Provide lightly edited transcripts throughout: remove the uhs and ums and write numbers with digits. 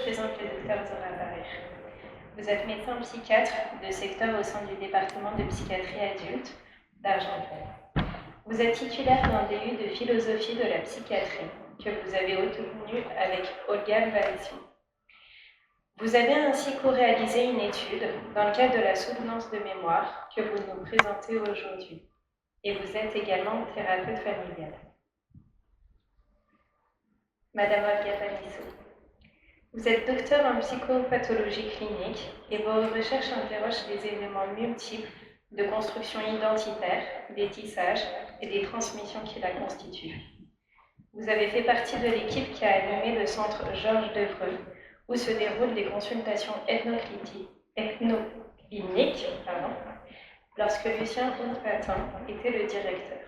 Je présente le docteur Zora Barer. Vous êtes médecin psychiatre de secteur au sein du département de psychiatrie adulte d'Argenteuil. Vous êtes titulaire d'un DU de philosophie de la psychiatrie que vous avez obtenu avec Olga Valesio. Vous avez ainsi co-réalisé une étude dans le cadre de la soutenance de mémoire que vous nous présentez aujourd'hui. Et vous êtes également thérapeute familiale. Madame Olga Valesio. Vous êtes docteur en psychopathologie clinique et vos recherches interrogent des éléments multiples de construction identitaire, des tissages et des transmissions qui la constituent. Vous avez fait partie de l'équipe qui a animé le centre Georges Devreux, où se déroulent des consultations ethnocliniques, lorsque Lucien Houtpatin était le directeur.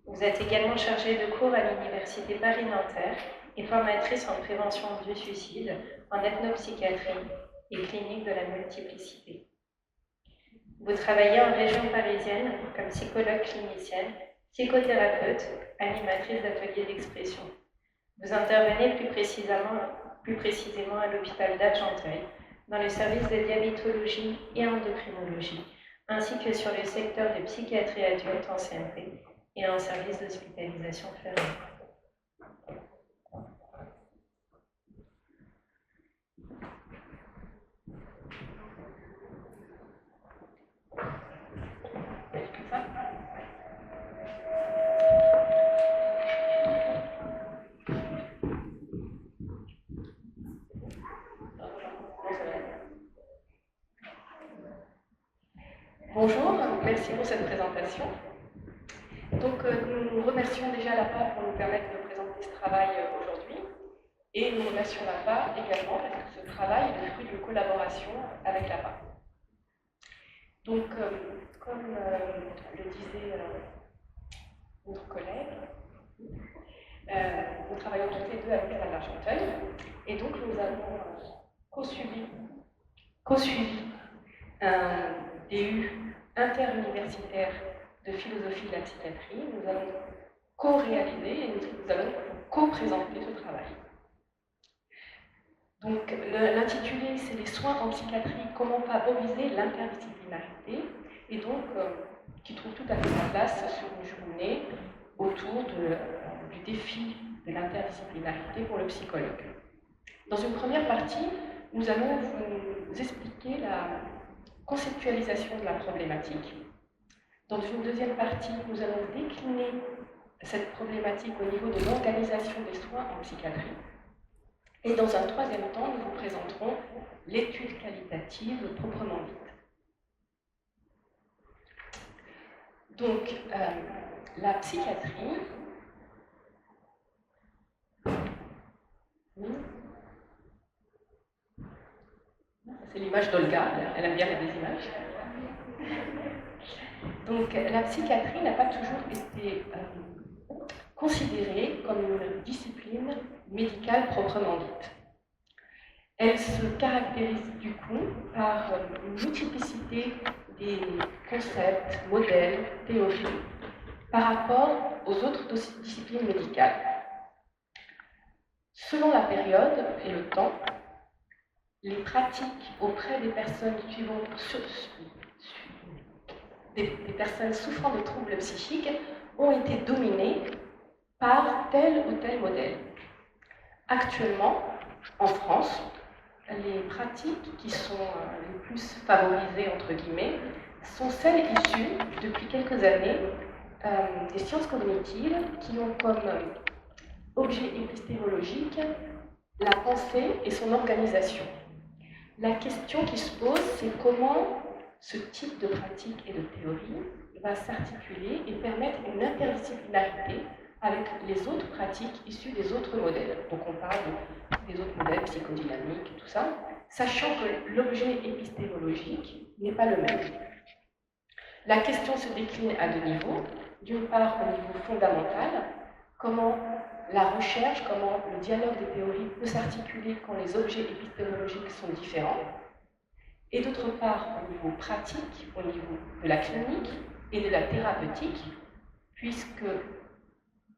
Vous êtes également chargée de cours à l'Université Paris-Nanterre et formatrice en prévention du suicide, en ethnopsychiatrie et clinique de la multiplicité. Vous travaillez en région parisienne comme psychologue clinicienne, psychothérapeute, animatrice d'ateliers d'expression. Vous intervenez plus précisément à l'hôpital d'Argenteuil, dans le service de diabétologie et endocrinologie, ainsi que sur le secteur de psychiatrie adulte en CMP et en service d'hospitalisation fermée. Bonjour, merci pour cette présentation. Donc, nous remercions déjà l'APA pour nous permettre de présenter ce travail aujourd'hui. Et nous remercions l'APA également parce que ce travail est le fruit d'une collaboration avec l'APA. Donc, comme le disait notre collègue, nous travaillons tous les deux à l'hôpital d'Argenteuil. Et donc, nous avons co-suivi un DU interuniversitaire de philosophie de la psychiatrie. Nous allons co-réaliser et nous allons co-présenter ce travail. Donc, l'intitulé, c'est les soins en psychiatrie, comment favoriser l'interdisciplinarité, et donc qui trouve tout à fait sa place sur une journée autour du défi de l'interdisciplinarité pour le psychologue. Dans une première partie, nous allons vous expliquer la conceptualisation de la problématique. Dans une deuxième partie, nous allons décliner cette problématique au niveau de l'organisation des soins en psychiatrie. Et dans un troisième temps, nous vous présenterons l'étude qualitative proprement dite. Donc, la psychiatrie... C'est l'image d'Olga, elle aime bien les images. Donc, la psychiatrie n'a pas toujours été considérée comme une discipline médicale proprement dite. Elle se caractérise du coup par une multiplicité des concepts, modèles, théories par rapport aux autres disciplines médicales. Selon la période et le temps, les pratiques auprès des personnes des personnes souffrant de troubles psychiques ont été dominées par tel ou tel modèle. Actuellement, en France, les pratiques qui sont les plus favorisées, entre guillemets, sont celles issues, depuis quelques années, des sciences cognitives qui ont comme objet épistémologique la pensée et son organisation. La question qui se pose, c'est comment ce type de pratique et de théorie va s'articuler et permettre une interdisciplinarité avec les autres pratiques issues des autres modèles. Donc on parle des autres modèles psychodynamiques et tout ça, sachant que l'objet épistémologique n'est pas le même. La question se décline à deux niveaux. D'une part, au niveau fondamental, comment la recherche, comment le dialogue des théories peut s'articuler quand les objets épistémologiques sont différents. Et d'autre part, au niveau pratique, au niveau de la clinique et de la thérapeutique, puisque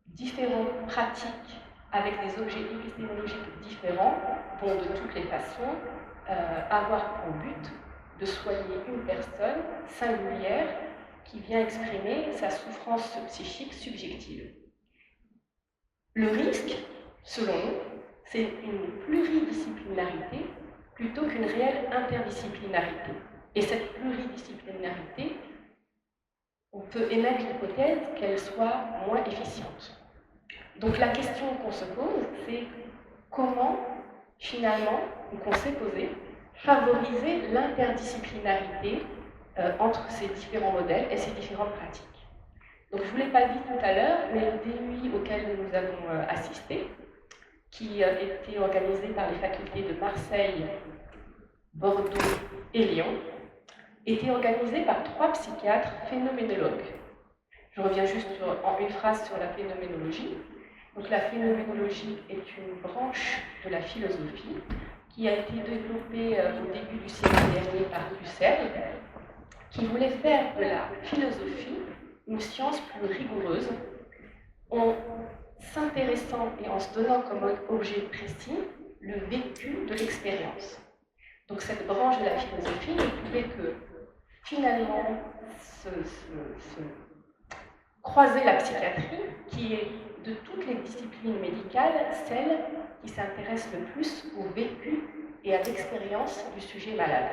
différentes pratiques avec des objets épistémologiques différents, vont de toutes les façons avoir pour but de soigner une personne singulière qui vient exprimer sa souffrance psychique subjective. Le risque, selon nous, c'est une pluridisciplinarité plutôt qu'une réelle interdisciplinarité. Et cette pluridisciplinarité, on peut émettre l'hypothèse qu'elle soit moins efficiente. Donc la question qu'on se pose, c'est comment, finalement, ou qu'on s'est posé, favoriser l'interdisciplinarité entre ces différents modèles et ces différentes pratiques. Donc je ne vous l'ai pas dit tout à l'heure, mais le DUI auquel nous avons assisté, qui était organisé par les facultés de Marseille, Bordeaux et Lyon, était organisé par 3 psychiatres phénoménologues. Je reviens juste en une phrase sur la phénoménologie. Donc la phénoménologie est une branche de la philosophie qui a été développée au début du siècle dernier par Husserl, qui voulait faire de la philosophie une science plus rigoureuse, en s'intéressant et en se donnant comme objet précis le vécu de l'expérience. Donc cette branche de la philosophie ne pouvait que finalement croiser la psychiatrie, qui est de toutes les disciplines médicales, celle qui s'intéresse le plus au vécu et à l'expérience du sujet malade.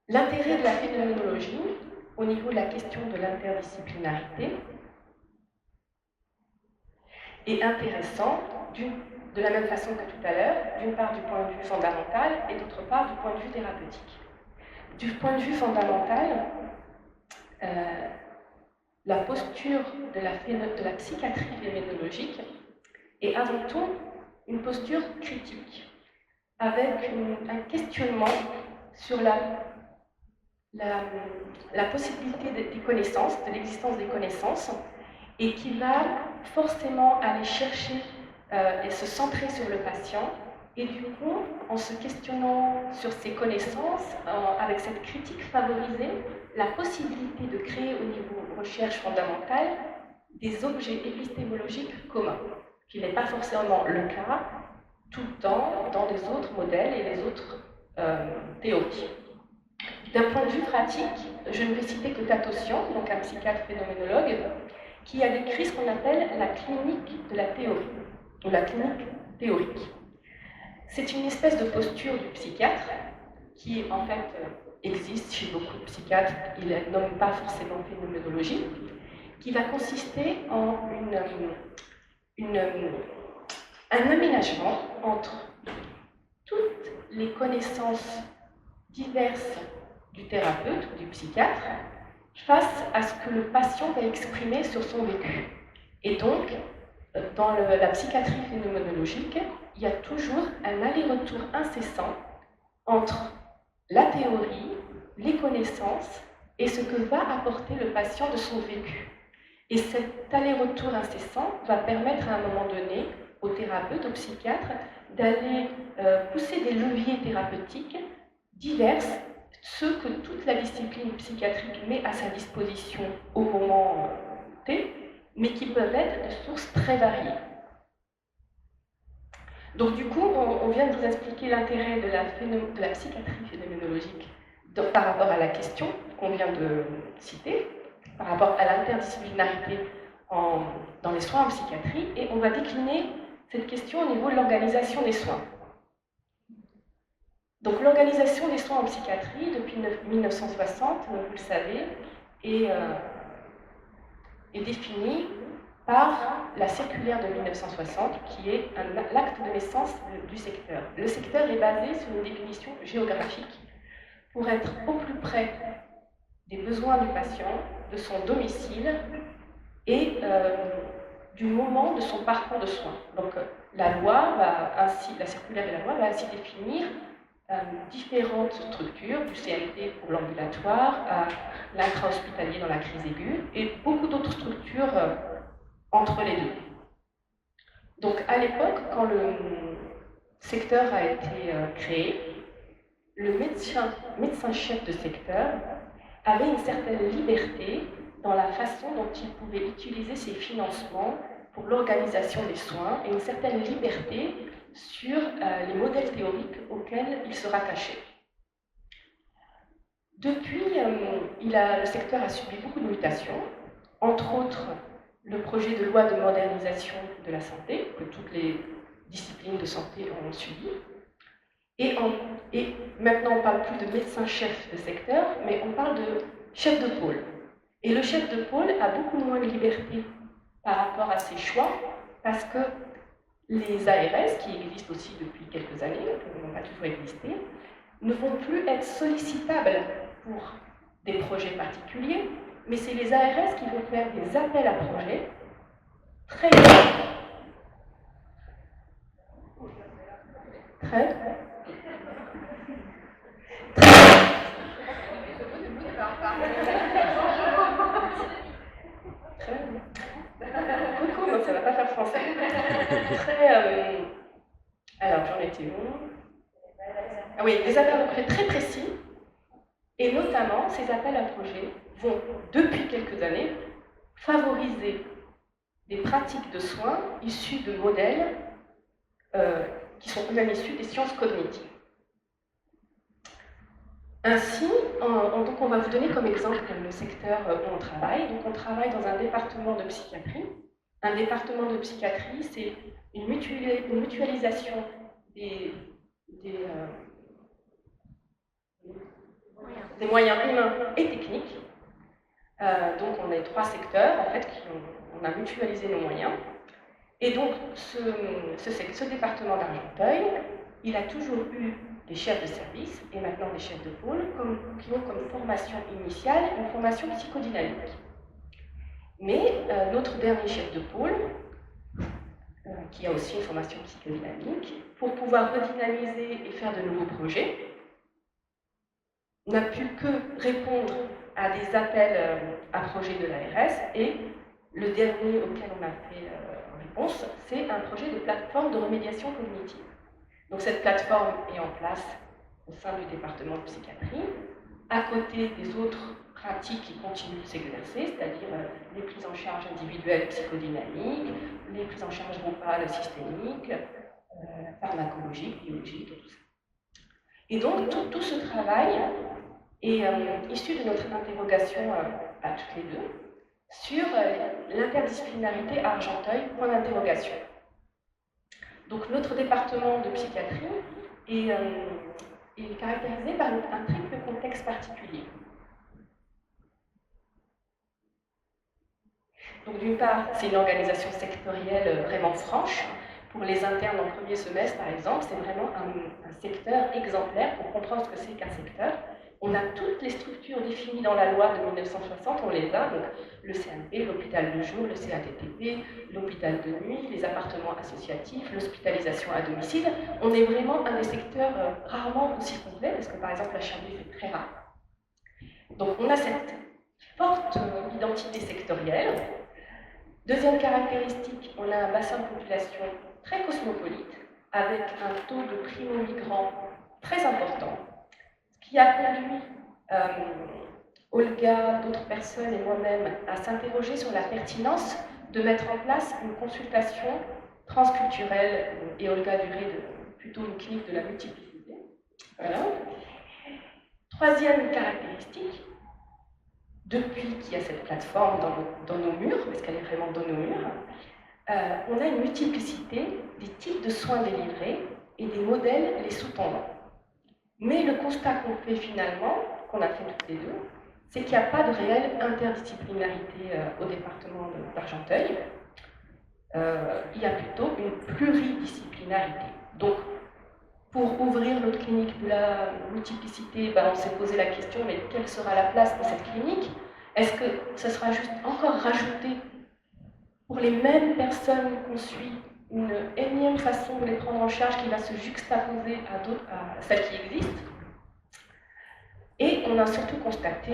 L'intérêt de la phénoménologie, au niveau de la question de l'interdisciplinarité, est intéressant de la même façon que tout à l'heure, d'une part du point de vue fondamental et d'autre part du point de vue thérapeutique. Du point de vue fondamental, la posture de la psychiatrie phénoménologique est avant tout une posture critique, avec un questionnement sur la possibilité des connaissances, de l'existence des connaissances, et qui va forcément aller chercher et se centrer sur le patient, et du coup, en se questionnant sur ses connaissances, avec cette critique favorisée, la possibilité de créer au niveau recherche fondamentale des objets épistémologiques communs, qui n'est pas forcément le cas tout le temps dans les autres modèles et les autres théories. D'un point de vue pratique, je ne vais citer que Tatosian, donc un psychiatre phénoménologue, qui a décrit ce qu'on appelle la clinique de la théorie, ou la clinique théorique. C'est une espèce de posture du psychiatre qui, en fait, existe chez beaucoup de psychiatres, ils ne nomment pas forcément phénoménologie, qui va consister en un aménagement entre toutes les connaissances diverses du thérapeute ou du psychiatre face à ce que le patient va exprimer sur son vécu. Et donc, dans la psychiatrie phénoménologique, il y a toujours un aller-retour incessant entre la théorie, les connaissances et ce que va apporter le patient de son vécu. Et cet aller-retour incessant va permettre à un moment donné au thérapeute, au psychiatre, d'aller pousser des leviers thérapeutiques divers, ceux que toute la discipline psychiatrique met à sa disposition au moment T, mais qui peuvent être de sources très variées. Donc du coup, on vient de vous expliquer l'intérêt de la psychiatrie phénoménologique par rapport à la question qu'on vient de citer, par rapport à l'interdisciplinarité dans les soins en psychiatrie, et on va décliner cette question au niveau de l'organisation des soins. Donc l'organisation des soins en psychiatrie, depuis 1960, vous le savez, est définie par la circulaire de 1960, qui est l'acte de naissance du secteur. Le secteur est basé sur une définition géographique pour être au plus près des besoins du patient, de son domicile et du moment de son parcours de soins. Donc la circulaire de la loi va ainsi définir différentes structures, du CMT pour l'ambulatoire à l'intra-hospitalier dans la crise aiguë, et beaucoup d'autres structures entre les deux. Donc à l'époque, quand le secteur a été créé, le médecin-chef de secteur avait une certaine liberté dans la façon dont il pouvait utiliser ses financements pour l'organisation des soins et une certaine liberté sur les modèles théoriques auxquels il sera caché. Depuis, le secteur a subi beaucoup de mutations, entre autres le projet de loi de modernisation de la santé, que toutes les disciplines de santé ont suivi. Et maintenant, on ne parle plus de médecin-chef de secteur, mais on parle de chef de pôle. Et le chef de pôle a beaucoup moins de liberté par rapport à ses choix, parce que les ARS, qui existent aussi depuis quelques années, qui n'ont pas toujours existé, ne vont plus être sollicitables pour des projets particuliers, mais c'est les ARS qui vont faire des appels à projets très beaucoup, donc ça ne va pas faire français. Alors, j'en étais où? Ah oui, des appels à projets très précis, et notamment, ces appels à projets vont, depuis quelques années, favoriser des pratiques de soins issues de modèles qui sont eux-mêmes issus des sciences cognitives. Ainsi, donc on va vous donner comme exemple le secteur où on travaille. Donc on travaille dans un département de psychiatrie. Un département de psychiatrie, c'est une mutualisation des moyens humains et techniques. Donc on a 3 secteurs en fait on a mutualisé nos moyens. Et donc ce département d'Argenteuil, il a toujours eu des chefs de service et maintenant des chefs de pôle qui ont comme formation initiale une formation psychodynamique. Mais notre dernier chef de pôle, qui a aussi une formation psychodynamique, pour pouvoir redynamiser et faire de nouveaux projets, n'a pu que répondre à des appels à projets de l'ARS, et le dernier auquel on a fait réponse, c'est un projet de plateforme de remédiation cognitive. Donc cette plateforme est en place au sein du département de psychiatrie, à côté des autres pratiques qui continuent de s'exercer, c'est-à-dire les prises en charge individuelles psychodynamiques, les prises en charge groupales systémiques, pharmacologiques, biologiques et tout ça. Et donc tout ce travail est issu de notre interrogation à toutes les deux sur l'interdisciplinarité à Argenteuil, point d'interrogation. Donc notre département de psychiatrie est caractérisé par un triple contexte particulier. Donc d'une part, c'est une organisation sectorielle vraiment franche. Pour les internes en premier semestre, par exemple, c'est vraiment un secteur exemplaire pour comprendre ce que c'est qu'un secteur. On a toutes les structures définies dans la loi de 1960, on les a, donc le CMP, l'hôpital de jour, le CATTP, l'hôpital de nuit, les appartements associatifs, l'hospitalisation à domicile. On est vraiment un des secteurs rarement aussi complet, parce que par exemple la Chambre est très rare. Donc on a cette forte identité sectorielle. Deuxième caractéristique, on a un bassin de population très cosmopolite, avec un taux de primo-migrants très important, ce qui a conduit Olga, d'autres personnes et moi-même à s'interroger sur la pertinence de mettre en place une consultation transculturelle, et Olga Duré, plutôt une clinique de la multiplicité. Voilà. Troisième caractéristique, depuis qu'il y a cette plateforme dans nos murs, parce qu'elle est vraiment dans nos murs, on a une multiplicité des types de soins délivrés et des modèles les sous-tendant. Mais le constat qu'on fait finalement, qu'on a fait toutes les deux, c'est qu'il n'y a pas de réelle interdisciplinarité au département d'Argenteuil. Il y a plutôt une pluridisciplinarité. Donc, pour ouvrir notre clinique de la multiplicité, on s'est posé la question, mais quelle sera la place de cette clinique? Est-ce que ce sera juste encore rajouté pour les mêmes personnes qu'on suit une énième façon de les prendre en charge qui va se juxtaposer à celles qui existent? Et on a surtout constaté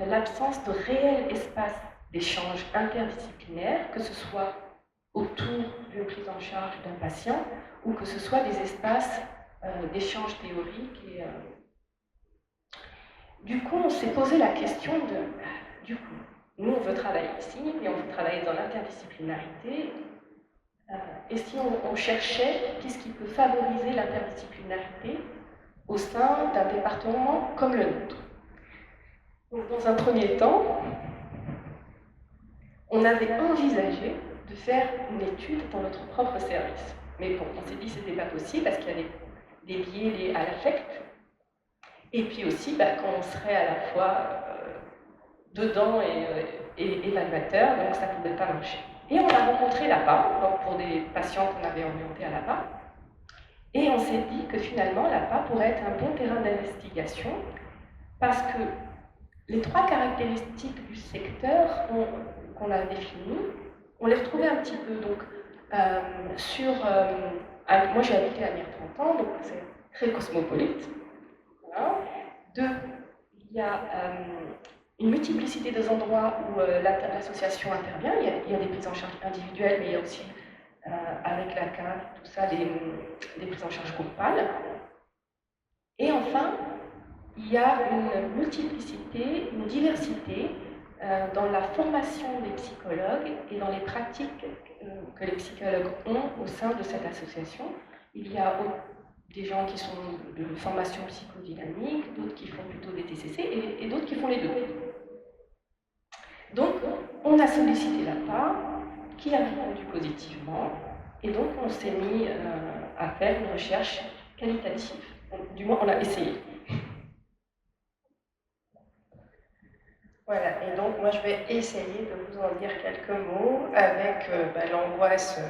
l'absence de réel espace d'échange interdisciplinaire, que ce soit autour d'une prise en charge d'un patient ou que ce soit des espaces d'échange théorique. Du coup, on s'est posé la question du coup, nous on veut travailler ici, mais on veut travailler dans l'interdisciplinarité. et si on cherchait qu'est-ce qui peut favoriser l'interdisciplinarité au sein d'un département comme le nôtre. Donc, dans un premier temps, on avait envisagé de faire une étude dans notre propre service. Mais bon, on s'est dit que ce n'était pas possible parce qu'il y avait des biais liés à l'affect. Et puis aussi, qu'on serait à la fois dedans et évaluateur, donc ça ne pouvait pas marcher. Et on a rencontré l'APA, donc pour des patients qu'on avait orientés à l'APA, et on s'est dit que finalement l'APA pourrait être un bon terrain d'investigation parce que les 3 caractéristiques du secteur qu'on a définies, on les retrouvait un petit peu. Donc, moi j'ai habité à Mire 30 ans, donc c'est très cosmopolite. Voilà. 2, il y a une multiplicité des endroits où l'association intervient. Il y a des prises en charge individuelles, mais il y a aussi, avec la CAF, tout ça, des prises en charge groupales. Et enfin, il y a une multiplicité, une diversité dans la formation des psychologues et dans les pratiques que les psychologues ont au sein de cette association. Il y a des gens qui sont de formation psychodynamique, d'autres qui font plutôt des TCC et d'autres qui font les deux. Donc, on a sollicité l'APA, qui a répondu positivement, et donc on s'est mis à faire une recherche qualitative. Du moins, on a essayé. Voilà, et donc moi je vais essayer de vous en dire quelques mots avec l'angoisse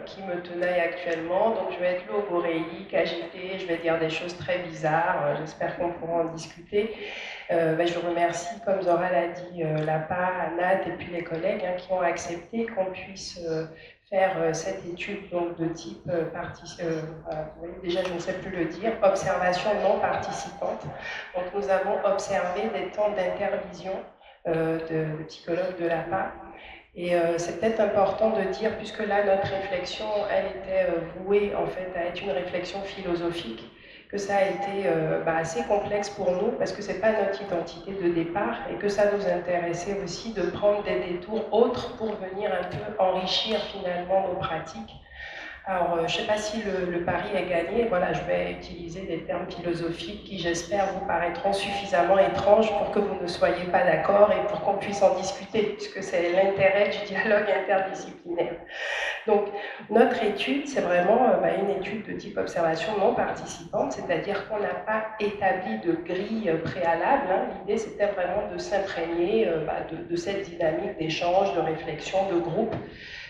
qui me tenaille actuellement. Donc je vais être logoréique, agitée, je vais dire des choses très bizarres, j'espère qu'on pourra en discuter. Je remercie, comme Zora l'a dit, l'APA, Nat et puis les collègues qui ont accepté qu'on puisse faire cette étude donc, de type vous voyez, déjà je ne sais plus le dire, observation non participante. Donc nous avons observé des temps d'intervision de psychologues de l'APA. Et c'est peut-être important de dire, puisque là notre réflexion, elle était vouée en fait à être une réflexion philosophique, que ça a été assez complexe pour nous, parce que c'est pas notre identité de départ, et que ça nous intéressait aussi de prendre des détours autres pour venir un peu enrichir finalement nos pratiques. Alors, je ne sais pas si le pari est gagné. Voilà, je vais utiliser des termes philosophiques qui, j'espère, vous paraîtront suffisamment étranges pour que vous ne soyez pas d'accord et pour qu'on puisse en discuter, puisque c'est l'intérêt du dialogue interdisciplinaire. Donc, notre étude, c'est vraiment une étude de type observation non participante, c'est-à-dire qu'on n'a pas établi de grille préalable. L'idée, c'était vraiment de s'imprégner de cette dynamique d'échange, de réflexion, de groupe,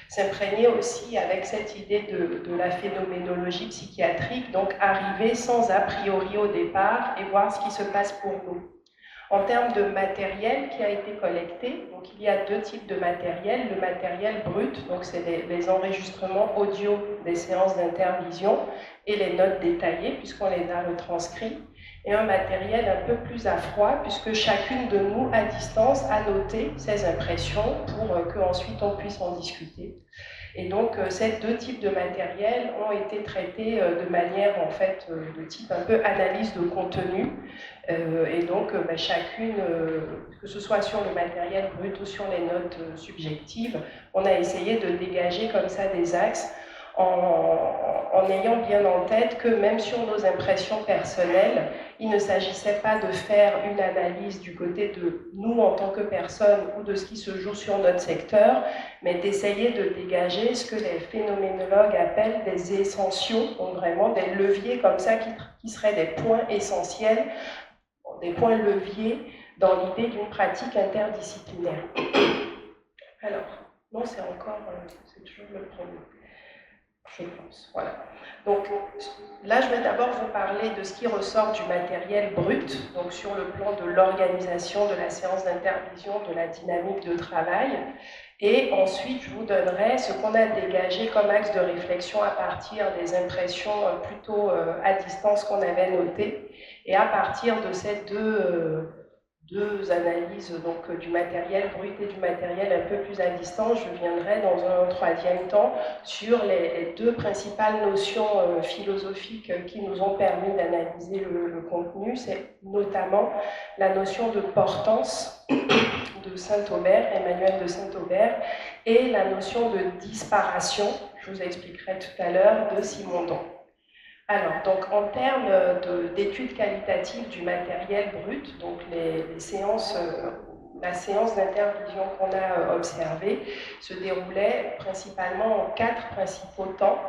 s'imprégner aussi avec cette idée de la phénoménologie psychiatrique, donc arriver sans a priori au départ et voir ce qui se passe pour nous. En termes de matériel qui a été collecté, donc il y a 2 types de matériel. Le matériel brut, donc c'est les enregistrements audio des séances d'intervision et les notes détaillées, puisqu'on les a retranscrits, et un matériel un peu plus à froid, puisque chacune de nous, à distance, a noté ses impressions pour qu'ensuite on puisse en discuter. Et donc, ces 2 types de matériel ont été traités de manière, en fait, de type un peu analyse de contenu. Et donc, chacune, que ce soit sur le matériel brut ou sur les notes subjectives, on a essayé de dégager comme ça des axes en ayant bien en tête que même sur nos impressions personnelles, il ne s'agissait pas de faire une analyse du côté de nous en tant que personnes ou de ce qui se joue sur notre secteur, mais d'essayer de dégager ce que les phénoménologues appellent des essentiaux, donc vraiment des leviers comme ça qui seraient des points essentiels, des points leviers dans l'idée d'une pratique interdisciplinaire. Alors, non, c'est toujours le premier. Je pense, voilà. Donc là, je vais d'abord vous parler de ce qui ressort du matériel brut, donc sur le plan de l'organisation de la séance d'intervision, de la dynamique de travail. Et ensuite, je vous donnerai ce qu'on a dégagé comme axe de réflexion à partir des impressions plutôt à distance qu'on avait notées. Et à partir de ces deux analyses donc, du matériel brut et du matériel un peu plus à distance, je viendrai dans un troisième temps sur les 2 principales notions philosophiques qui nous ont permis d'analyser le contenu. C'est notamment la notion de portance de Saint-Aubert, Emmanuel de Saint-Aubert, et la notion de disparation. Je je vous expliquerai tout à l'heure, de Simondon. Alors, donc en termes d'études qualitatives du matériel brut, donc la séance d'intervision qu'on a observée se déroulait principalement en 4 principaux temps.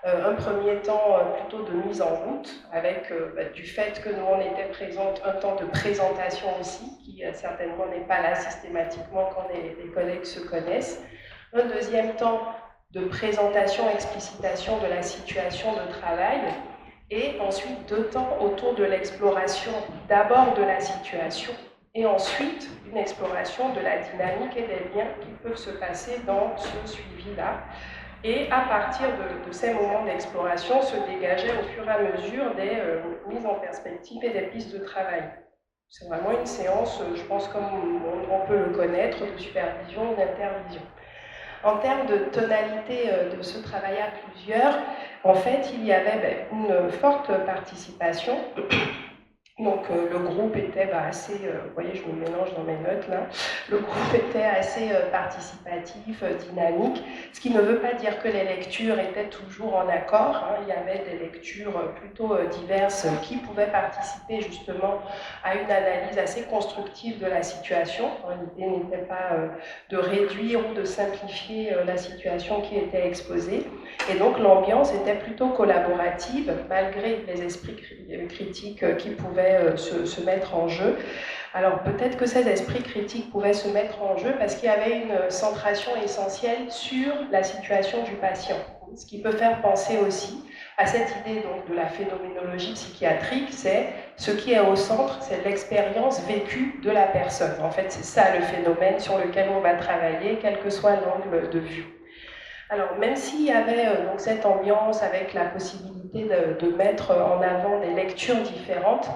Un premier temps plutôt de mise en route, avec du fait que nous on était présente, un temps de présentation aussi, qui certainement n'est pas là systématiquement quand les collègues se connaissent. Un deuxième temps de présentation, explicitation de la situation de travail, et ensuite 2 temps autour de l'exploration d'abord de la situation, et ensuite une exploration de la dynamique et des liens qui peuvent se passer dans ce suivi-là. Et à partir de ces moments d'exploration se dégageaient au fur et à mesure des mises en perspective et des pistes de travail. C'est vraiment une séance, je pense, comme on peut le connaître, de supervision ou d'intervision. En termes de tonalité de ce travail à plusieurs, en fait, il y avait une forte participation. Donc le groupe était assez, vous voyez, je me mélange dans mes notes là, le groupe était assez participatif, dynamique, ce qui ne veut pas dire que les lectures étaient toujours en accord, hein. Il y avait des lectures plutôt diverses qui pouvaient participer justement à une analyse assez constructive de la situation. L'idée n'était pas de réduire ou de simplifier la situation qui était exposée, et donc l'ambiance était plutôt collaborative, malgré les esprits critiques qui pouvaient se mettre en jeu. Alors peut-être que ces esprits critiques pouvaient se mettre en jeu parce qu'il y avait une centration essentielle sur la situation du patient, ce qui peut faire penser aussi à cette idée donc, de la phénoménologie psychiatrique, c'est ce qui est au centre, c'est l'expérience vécue de la personne. En fait, c'est ça le phénomène sur lequel on va travailler, quel que soit l'angle de vue. Alors, même s'il y avait donc cette ambiance avec la possibilité de mettre en avant des lectures différentes,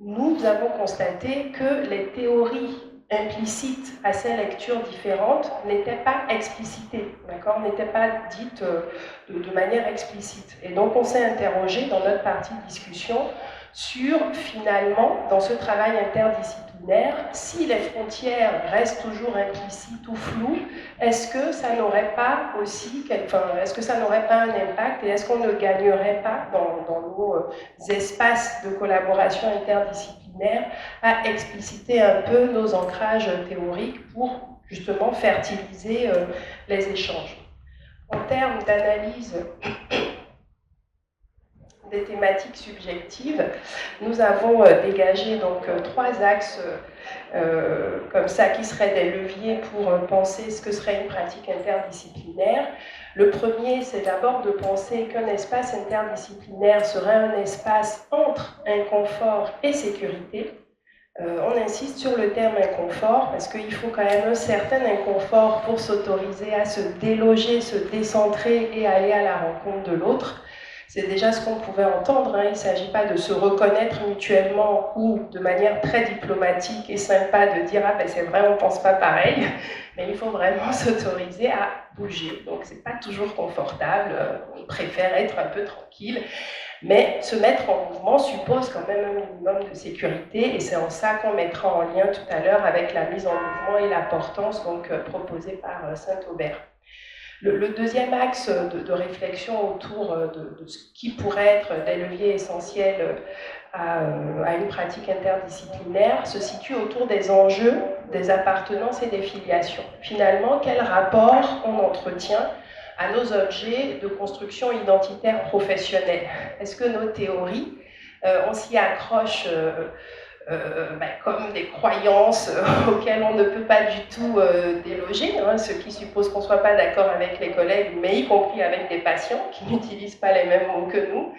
nous avons constaté que les théories implicites à ces lectures différentes n'étaient pas explicitées, d'accord, n'étaient pas dites de manière explicite. Et donc, on s'est interrogé dans notre partie de discussion sur, finalement, dans ce travail interdisciplinaire, si les frontières restent toujours implicites ou floues, est-ce que ça n'aurait pas aussi, est-ce que ça n'aurait pas un impact et est-ce qu'on ne gagnerait pas dans nos espaces de collaboration interdisciplinaire à expliciter un peu nos ancrages théoriques pour justement fertiliser les échanges. En termes d'analyse des thématiques subjectives, nous avons dégagé donc 3 axes comme ça qui seraient des leviers pour penser ce que serait une pratique interdisciplinaire. Le premier, c'est d'abord de penser qu'un espace interdisciplinaire serait un espace entre inconfort et sécurité. On insiste sur le terme inconfort parce qu'il faut quand même un certain inconfort pour s'autoriser à se déloger, se décentrer et aller à la rencontre de l'autre. C'est déjà ce qu'on pouvait entendre, hein. Il ne s'agit pas de se reconnaître mutuellement ou de manière très diplomatique et sympa de dire « Ah ben c'est vrai, on ne pense pas pareil », mais il faut vraiment s'autoriser à bouger. Donc ce n'est pas toujours confortable, on préfère être un peu tranquille, mais se mettre en mouvement suppose quand même un minimum de sécurité et c'est en ça qu'on mettra en lien tout à l'heure avec la mise en mouvement et la portance donc, proposée par Saint-Aubert. Le deuxième axe de réflexion autour de ce qui pourrait être des leviers essentiels à une pratique interdisciplinaire se situe autour des enjeux, des appartenances et des filiations. Finalement, quel rapport on entretient à nos objets de construction identitaire professionnelle? Est-ce que nos théories, on s'y accroche comme des croyances auxquelles on ne peut pas du tout déloger, hein, ce qui suppose qu'on ne soit pas d'accord avec les collègues, mais y compris avec des patients qui n'utilisent pas les mêmes mots que nous,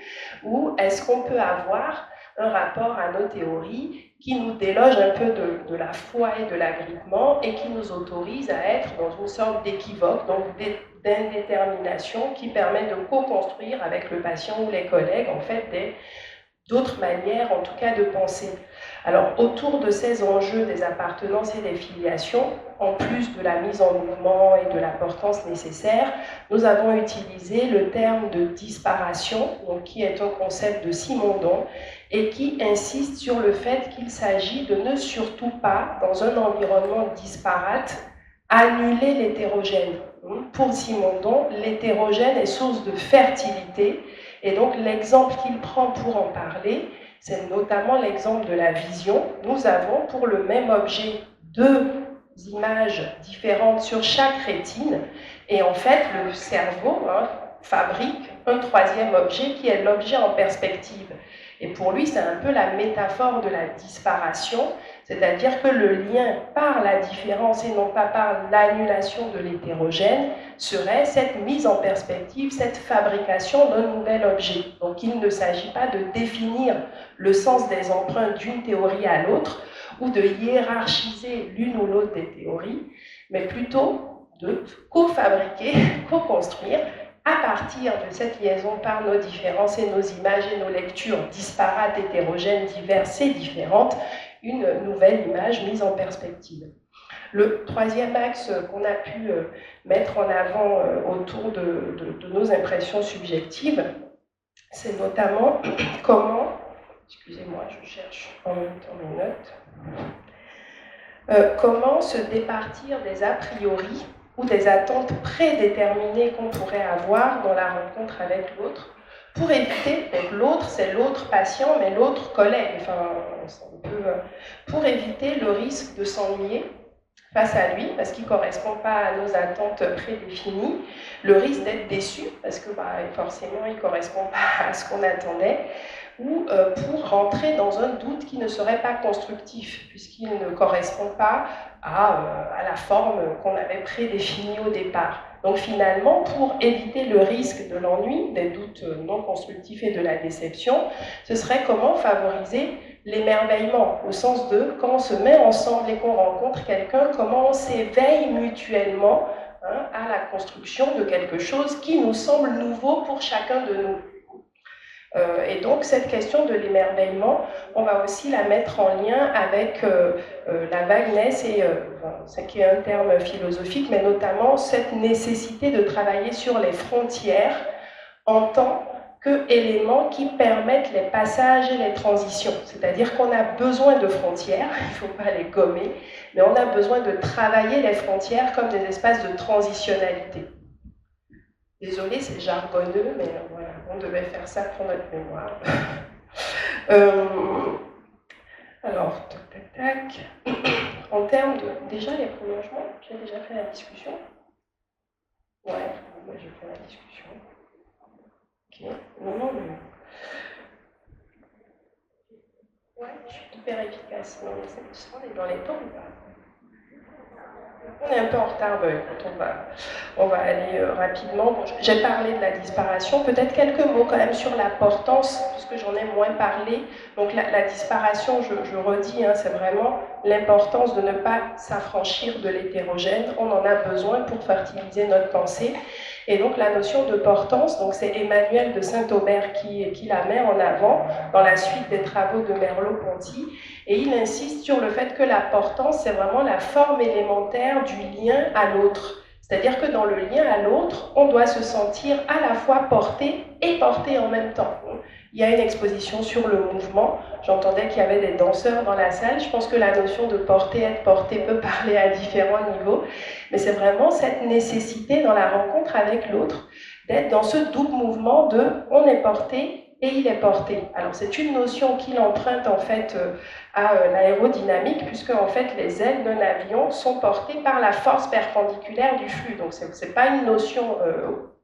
ou est-ce qu'on peut avoir un rapport à nos théories qui nous déloge un peu de la foi et de l'agrippement et qui nous autorise à être dans une sorte d'équivoque, donc d'indétermination qui permet de co-construire avec le patient ou les collègues en fait d'autres manières en tout cas de penser. Alors autour de ces enjeux des appartenances et des filiations, en plus de la mise en mouvement et de la portance nécessaire, nous avons utilisé le terme de disparation, donc qui est un concept de Simondon et qui insiste sur le fait qu'il s'agit de ne surtout pas, dans un environnement disparate, annuler l'hétérogène. pour Simondon, l'hétérogène est source de fertilité. Et donc l'exemple qu'il prend pour en parler, c'est notamment l'exemple de la vision. Nous avons pour le même objet deux images différentes sur chaque rétine. Et en fait, le cerveau fabrique un troisième objet qui est l'objet en perspective. Et pour lui, c'est un peu la métaphore de la disparation, c'est-à-dire que le lien par la différence et non pas par l'annulation de l'hétérogène serait cette mise en perspective, cette fabrication d'un nouvel objet. Donc il ne s'agit pas de définir le sens des emprunts d'une théorie à l'autre ou de hiérarchiser l'une ou l'autre des théories, mais plutôt de co-fabriquer, co-construire à partir de cette liaison par nos différences et nos images et nos lectures disparates, hétérogènes, diverses et différentes, une nouvelle image mise en perspective. Le troisième axe qu'on a pu mettre en avant autour de nos impressions subjectives, c'est notamment comment, excusez-moi, je cherche en même temps mes notes, comment se départir des a priori ou des attentes prédéterminées qu'on pourrait avoir dans la rencontre avec l'autre, pour éviter, donc l'autre c'est l'autre patient, mais l'autre collègue, pour éviter le risque de s'ennuyer face à lui, parce qu'il ne correspond pas à nos attentes prédéfinies, le risque d'être déçu, parce que forcément il ne correspond pas à ce qu'on attendait, ou pour rentrer dans un doute qui ne serait pas constructif, puisqu'il ne correspond pas à la forme qu'on avait prédéfinie au départ. Donc finalement, pour éviter le risque de l'ennui, des doutes non constructifs et de la déception, ce serait comment favoriser l'émerveillement, au sens de quand on se met ensemble et qu'on rencontre quelqu'un, comment on s'éveille mutuellement à la construction de quelque chose qui nous semble nouveau pour chacun de nous. Et donc cette question de l'émerveillement, on va aussi la mettre en lien avec la vagueness, et ce qui est un terme philosophique, mais notamment cette nécessité de travailler sur les frontières en tant qu'éléments qui permettent les passages et les transitions. C'est-à-dire qu'on a besoin de frontières, il ne faut pas les gommer, mais on a besoin de travailler les frontières comme des espaces de transitionnalité. Désolée, c'est jargonneux, mais voilà, on devait faire ça pour notre mémoire. Alors, tac. En termes de... Déjà, les prolongements, j'ai déjà fait la discussion. Ouais, moi j'ai fait la discussion. Ok, non, mais... Ouais, je suis hyper efficace. Non, mais on est dans les temps ou pas? On est un peu en retard, écoute, on va aller rapidement. Bon, j'ai parlé de la disparition, peut-être quelques mots quand même sur l'importance, puisque j'en ai moins parlé. Donc la disparition, je redis, c'est vraiment l'importance de ne pas s'affranchir de l'hétérogène. On en a besoin pour fertiliser notre pensée. Et donc la notion de portance, donc c'est Emmanuel de Saint-Aubert qui la met en avant dans la suite des travaux de Merleau-Ponty. Et il insiste sur le fait que la portance, c'est vraiment la forme élémentaire du lien à l'autre. C'est-à-dire que dans le lien à l'autre, on doit se sentir à la fois porté et porté en même temps. Il y a une exposition sur le mouvement. J'entendais qu'il y avait des danseurs dans la salle. Je pense que la notion de porter, être porté peut parler à différents niveaux. Mais c'est vraiment cette nécessité dans la rencontre avec l'autre d'être dans ce double mouvement de on est porté et il est porté. Alors c'est une notion qu'il emprunte en fait à l'aérodynamique, puisque en fait les ailes d'un avion sont portées par la force perpendiculaire du flux. Donc c'est pas une notion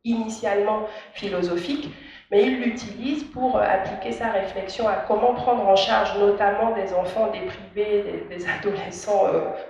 initialement philosophique, mais il l'utilise pour appliquer sa réflexion à comment prendre en charge notamment des enfants déprivés, des adolescents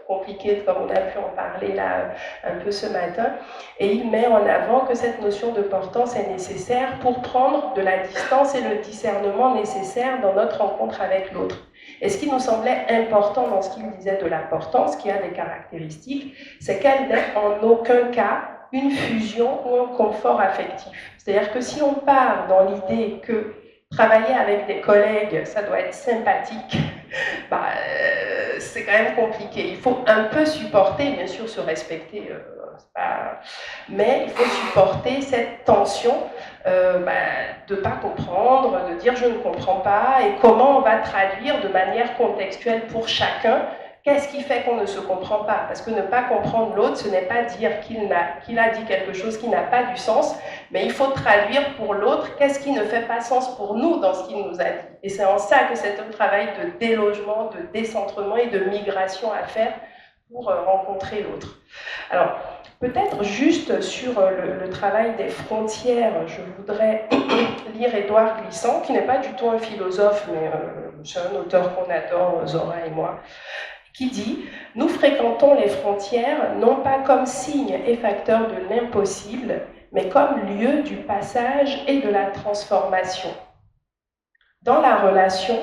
compliqués, comme on a pu en parler là un peu ce matin. Et il met en avant que cette notion de portance est nécessaire pour prendre de la distance et le discernement nécessaire dans notre rencontre avec l'autre. Et ce qui nous semblait important dans ce qu'il disait de la portance, qui a des caractéristiques, c'est qu'elle n'est en aucun cas une fusion ou un confort affectif. C'est-à-dire que si on part dans l'idée que travailler avec des collègues, ça doit être sympathique, c'est quand même compliqué. Il faut un peu supporter, bien sûr se respecter, mais il faut supporter cette tension de ne pas comprendre, de dire je ne comprends pas, et comment on va traduire de manière contextuelle pour chacun Qu'est-ce qui fait qu'on ne se comprend pas? Parce que ne pas comprendre l'autre, ce n'est pas dire qu'il a dit quelque chose qui n'a pas du sens, mais il faut traduire pour l'autre qu'est-ce qui ne fait pas sens pour nous dans ce qu'il nous a dit. Et c'est en ça que c'est un travail de délogement, de décentrement et de migration à faire pour rencontrer l'autre. Alors, peut-être juste sur le travail des frontières, je voudrais lire Édouard Glissant, qui n'est pas du tout un philosophe, mais c'est un auteur qu'on adore, Zora et moi, qui dit « Nous fréquentons les frontières non pas comme signe et facteur de l'impossible, mais comme lieu du passage et de la transformation. Dans la relation,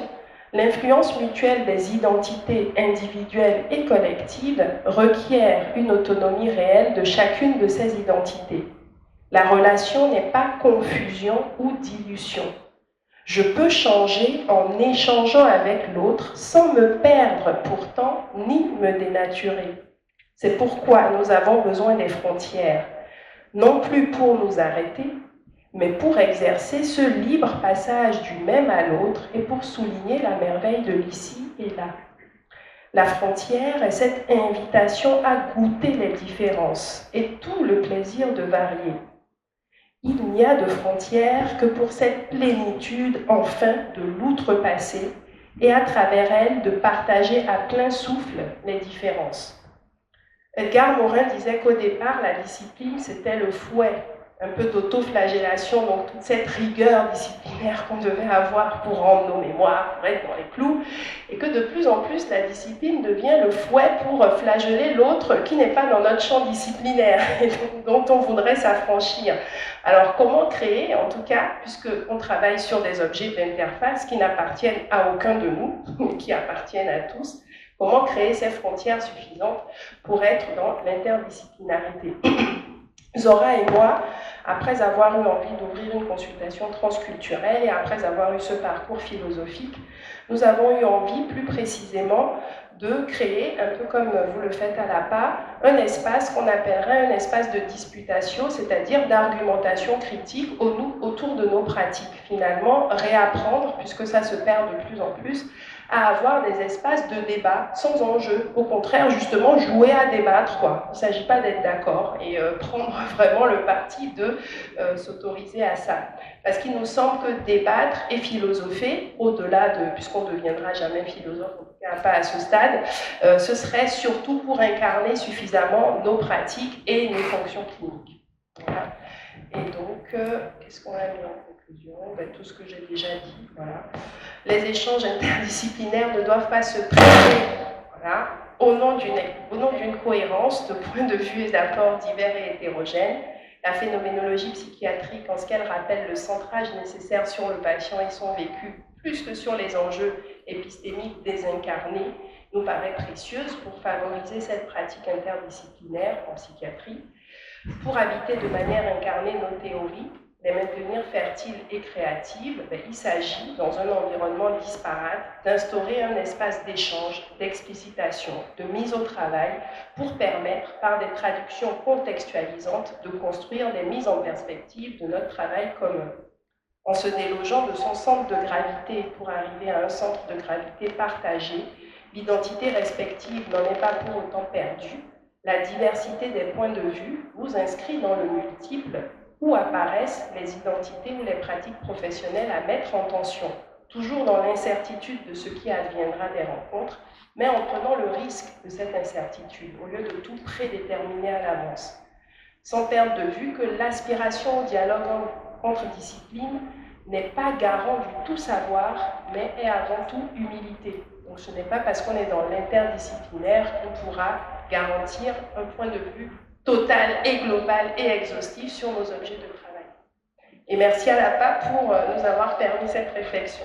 l'influence mutuelle des identités individuelles et collectives requiert une autonomie réelle de chacune de ces identités. La relation n'est pas confusion ou dilution. Je peux changer en échangeant avec l'autre sans me perdre pourtant ni me dénaturer. C'est pourquoi nous avons besoin des frontières, non plus pour nous arrêter, mais pour exercer ce libre passage du même à l'autre et pour souligner la merveille de l'ici et là. La frontière est cette invitation à goûter les différences et tout le plaisir de varier. Il n'y a de frontières que pour cette plénitude enfin de l'outrepasser et à travers elle de partager à plein souffle les différences. Edgar Morin disait qu'au départ, la discipline, c'était le fouet, un peu d'autoflagellation, donc toute cette rigueur disciplinaire qu'on devait avoir pour rendre nos mémoires, pour être dans les clous, et que de plus en plus, la discipline devient le fouet pour flageller l'autre qui n'est pas dans notre champ disciplinaire et dont on voudrait s'affranchir. Alors, comment créer, en tout cas, puisqu'on travaille sur des objets d'interface qui n'appartiennent à aucun de nous, mais qui appartiennent à tous, comment créer ces frontières suffisantes pour être dans l'interdisciplinarité? Zora et moi, après avoir eu envie d'ouvrir une consultation transculturelle et après avoir eu ce parcours philosophique, nous avons eu envie, plus précisément, de créer, un peu comme vous le faites à l'APA, un espace qu'on appellerait un espace de disputatio, c'est-à-dire d'argumentation critique autour de nos pratiques. Finalement, réapprendre, puisque ça se perd de plus en plus, à avoir des espaces de débat sans enjeu. Au contraire, justement, jouer à débattre, quoi. Il ne s'agit pas d'être d'accord et prendre vraiment le parti de s'autoriser à ça. Parce qu'il nous semble que débattre et philosopher, au-delà de, puisqu'on ne deviendra jamais philosophe, en tout cas pas à ce stade, ce serait surtout pour incarner suffisamment nos pratiques et nos fonctions cliniques. Voilà. Et donc, qu'est-ce qu'on a mis en conclusion? Tout ce que j'ai déjà dit, voilà. Les échanges interdisciplinaires ne doivent pas se priver, voilà, au nom d'une cohérence de points de vue et d'apports divers et hétérogènes. La phénoménologie psychiatrique, en ce qu'elle rappelle le centrage nécessaire sur le patient et son vécu, plus que sur les enjeux épistémiques désincarnés, nous paraît précieuse pour favoriser cette pratique interdisciplinaire en psychiatrie, pour habiter de manière incarnée nos théories, les maintenir fertiles et créatives. Il s'agit, dans un environnement disparate, d'instaurer un espace d'échange, d'explicitation, de mise au travail, pour permettre, par des traductions contextualisantes, de construire des mises en perspective de notre travail commun. En se délogeant de son centre de gravité pour arriver à un centre de gravité partagé, l'identité respective n'en est pas pour autant perdue. La diversité des points de vue vous inscrit dans le multiple, où apparaissent les identités ou les pratiques professionnelles à mettre en tension, toujours dans l'incertitude de ce qui adviendra des rencontres, mais en prenant le risque de cette incertitude, au lieu de tout prédéterminer à l'avance. Sans perdre de vue que l'aspiration au dialogue entre disciplines n'est pas garant du tout savoir, mais est avant tout humilité. Donc ce n'est pas parce qu'on est dans l'interdisciplinaire qu'on pourra garantir un point de vue total et global et exhaustif sur nos objets de travail. Et merci à l'APA pour nous avoir permis cette réflexion.